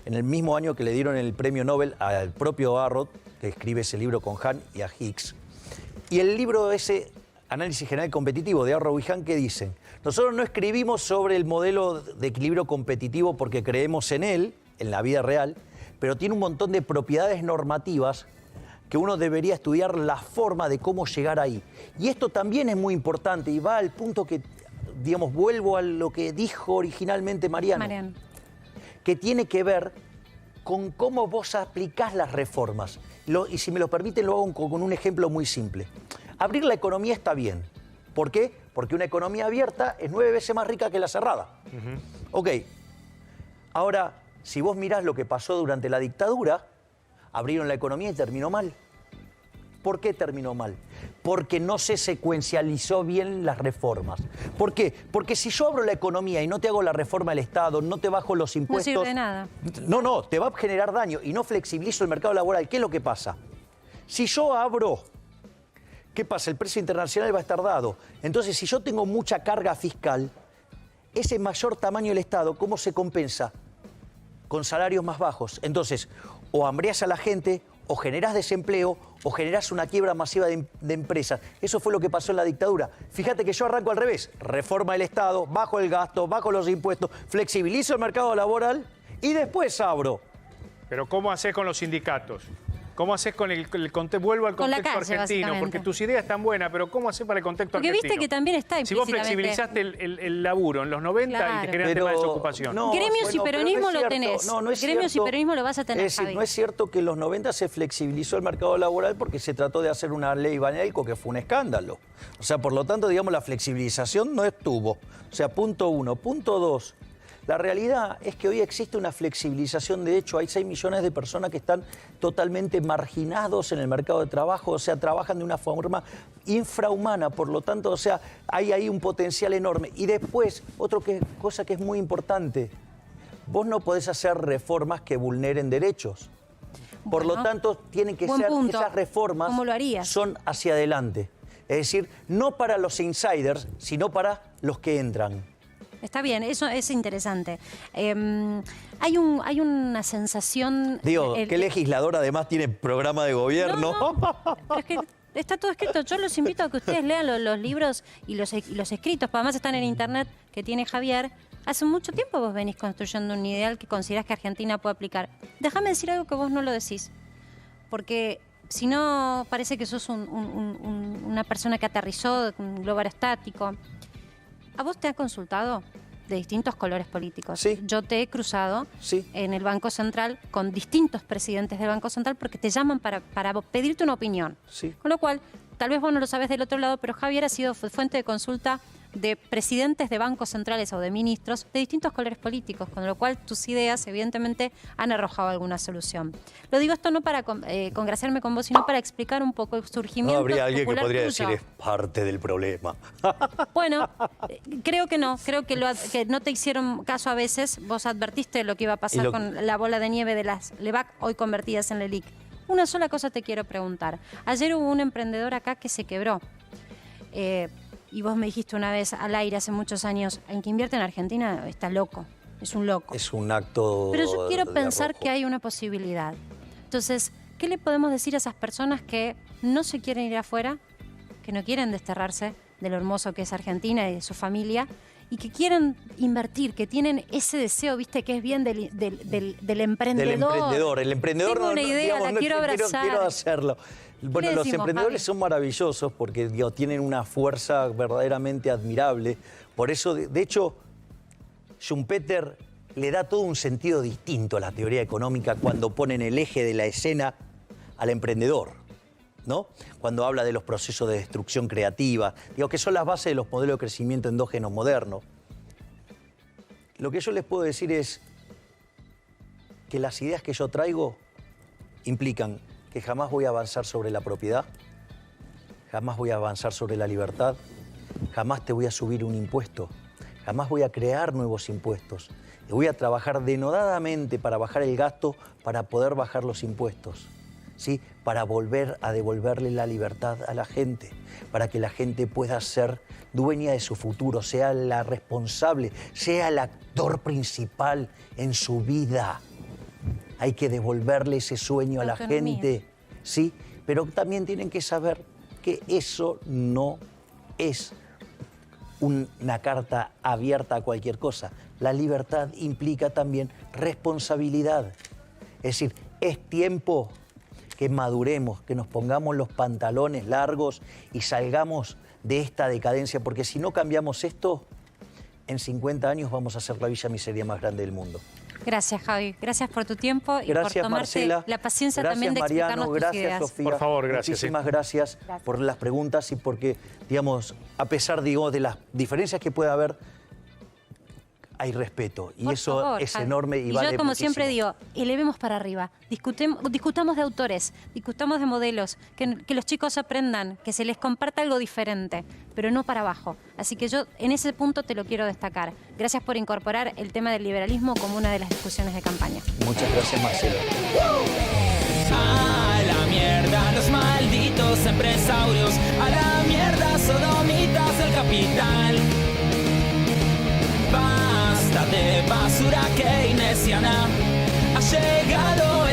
en el mismo año que le dieron el premio Nobel al propio Arrow, que escribe ese libro con Hahn y a Hicks. Y el libro ese, Análisis General Competitivo, de Arrow y Hahn, ¿qué dicen? Nosotros no escribimos sobre el modelo de equilibrio competitivo porque creemos en él, en la vida real, pero tiene un montón de propiedades normativas que uno debería estudiar la forma de cómo llegar ahí. Y esto también es muy importante y va al punto que, digamos, vuelvo a lo que dijo originalmente Mariano. Que tiene que ver con cómo vos aplicás las reformas. Y si me lo permiten, lo hago con un ejemplo muy simple. Abrir la economía está bien. ¿Por qué? Porque una economía abierta es 9 veces más rica que la cerrada. Ok. Ahora, si vos mirás lo que pasó durante la dictadura, abrieron la economía y terminó mal. ¿Por qué terminó mal? Porque no se secuencializó bien las reformas. ¿Por qué? Porque si yo abro la economía y no te hago la reforma del Estado, no te bajo los impuestos... No sirve de nada. No, te va a generar daño y no flexibilizo el mercado laboral. ¿Qué es lo que pasa? Si yo abro, ¿qué pasa? El precio internacional va a estar dado. Entonces, si yo tengo mucha carga fiscal, ese mayor tamaño del Estado, ¿cómo se compensa? Con salarios más bajos. Entonces, o hambreás a la gente, o generás desempleo, o generás una quiebra masiva de empresas. Eso fue lo que pasó en la dictadura. Fíjate que yo arranco al revés. Reforma del Estado, bajo el gasto, bajo los impuestos, flexibilizo el mercado laboral y después abro. Pero ¿cómo hacés con los sindicatos? ¿Cómo haces con el contexto? Vuelvo al contexto argentino, porque tus ideas están buenas, pero ¿cómo haces para el contexto argentino? Porque viste que también está implícitamente. Si vos flexibilizaste el laburo en los 90 y te generaste más desocupación. Gremios y peronismo lo tenés. Gremios y peronismo lo vas a tener, Es decir, no es cierto que en los 90 se flexibilizó el mercado laboral porque se trató de hacer una ley Banelco que fue un escándalo. O sea, por lo tanto, digamos, la flexibilización no estuvo. O sea, punto uno. Punto dos. La realidad es que hoy existe una flexibilización. De hecho, hay 6 millones de personas que están totalmente marginados en el mercado de trabajo, o sea, trabajan de una forma infrahumana, por lo tanto, o sea, hay ahí un potencial enorme. Y después, cosa que es muy importante, vos no podés hacer reformas que vulneren derechos. Por lo tanto, tienen que ser esas reformas son hacia adelante. Es decir, no para los insiders, sino para los que entran. Está bien, eso es interesante. Hay una sensación... Digo, ¿qué legislador además tiene programa de gobierno? Es que está todo escrito. Yo los invito a que ustedes lean los libros y los escritos, además están en internet, que tiene Javier. Hace mucho tiempo vos venís construyendo un ideal que considerás que Argentina puede aplicar. Déjame decir algo que vos no lo decís, porque si no parece que sos una persona que aterrizó con un globo aerostático. ¿A vos te han consultado de distintos colores políticos? Sí. Yo te he cruzado en el Banco Central con distintos presidentes del Banco Central porque te llaman para pedirte una opinión. Sí. Con lo cual, tal vez vos no lo sabés del otro lado, pero Javier ha sido fuente de consulta de presidentes de bancos centrales o de ministros de distintos colores políticos, con lo cual tus ideas evidentemente han arrojado alguna solución. Lo digo esto no para congraciarme con vos, sino para explicar un poco el surgimiento. No habría alguien que podría tuyo. decir es parte del problema. Bueno, creo que no, creo que no te hicieron caso a veces. Vos advertiste lo que iba a pasar con la bola de nieve de las LEVAC, hoy convertidas en LELIC. Una sola cosa te quiero preguntar. Ayer hubo un emprendedor acá que se quebró. Y vos me dijiste una vez al aire hace muchos años, en que invierte en Argentina está loco, es un loco. Es un acto. Pero yo quiero de pensar arrojo. que hay una posibilidad. Entonces, ¿qué le podemos decir a esas personas que no se quieren ir afuera, que no quieren desterrarse de lo hermoso que es Argentina y de su familia, y que quieren invertir, que tienen ese deseo, viste, que es bien del emprendedor? Del emprendedor. El emprendedor Tengo una idea, digamos, la quiero abrazar. Quiero hacerlo. Bueno, los decimos, emprendedores Javi? son maravillosos porque tienen una fuerza verdaderamente admirable. Por eso, de hecho, Schumpeter le da todo un sentido distinto a la teoría económica cuando pone en el eje de la escena al emprendedor, ¿no? Cuando habla de los procesos de destrucción creativa, digo que son las bases de los modelos de crecimiento endógenos modernos. Lo que yo les puedo decir es que las ideas que yo traigo implican que jamás voy a avanzar sobre la propiedad, jamás voy a avanzar sobre la libertad, jamás te voy a subir un impuesto, jamás voy a crear nuevos impuestos. Y voy a trabajar denodadamente para bajar el gasto, para poder bajar los impuestos, ¿sí? Para volver a devolverle la libertad a la gente, para que la gente pueda ser dueña de su futuro, sea la responsable, sea el actor principal en su vida. Hay que devolverle ese sueño a la Autonomía. gente, ¿sí? Pero también tienen que saber que eso no es una carta abierta a cualquier cosa. La libertad implica también responsabilidad. Es decir, es tiempo que maduremos, que nos pongamos los pantalones largos y salgamos de esta decadencia, porque si no cambiamos esto, en 50 años vamos a ser la villa miseria más grande del mundo. Gracias, Javi. Gracias por tu tiempo y Gracias, por tomarte Marcela. la paciencia Gracias, también de Mariano. explicarnos tus Gracias, ideas. Sofía. Por favor, gracias, Muchísimas gracias por las preguntas y porque, digamos, a pesar, digamos, de las diferencias que pueda haber, hay respeto. Y Por eso favor, es Javi. enorme y Y vale yo, como muchísimo. siempre digo, elevemos para arriba. Discutamos de autores, discutamos de modelos, que los chicos aprendan, que se les comparta algo diferente, pero no para abajo. Así que yo en ese punto te lo quiero destacar. Gracias por incorporar el tema del liberalismo como una de las discusiones de campaña. Muchas gracias, Marcelo. A la mierda los malditos empresarios, a la mierda sodomitas del capital. Basta de basura keynesiana, ha llegado